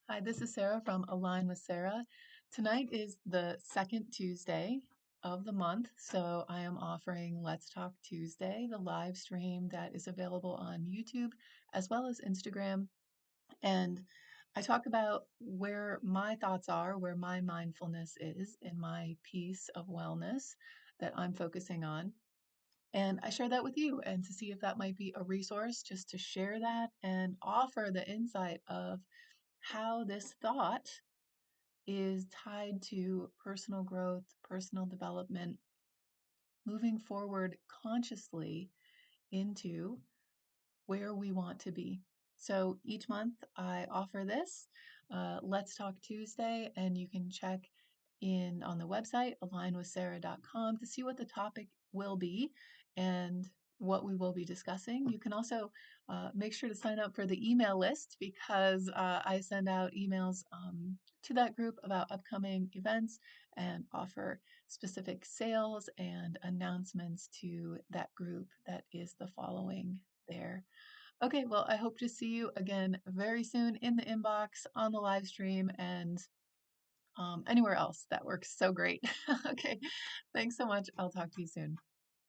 Hi, this is Sarah from Align with Sarah. Tonight is the second Tuesday of the month, so I am offering Let's Talk Tuesday, the live stream that is available on YouTube as well as Instagram. And I talk about where my thoughts are, where my mindfulness is in my piece of wellness that I'm focusing on. And I share that with you and to see if that might be a resource just to share that and offer the insight of how this thought is tied to personal growth, personal development, moving forward consciously into where we want to be. So each month I offer this Let's Talk Tuesday, and you can check in on the website alignwithsarah.com to see what the topic will be and what we will be discussing. You can also make sure to sign up for the email list because I send out emails to that group about upcoming events and offer specific sales and announcements to that group that is the following there. Okay, well, I hope to see you again very soon in the inbox, on the live stream, and anywhere else. That works so great. Okay, thanks so much. I'll talk to you soon.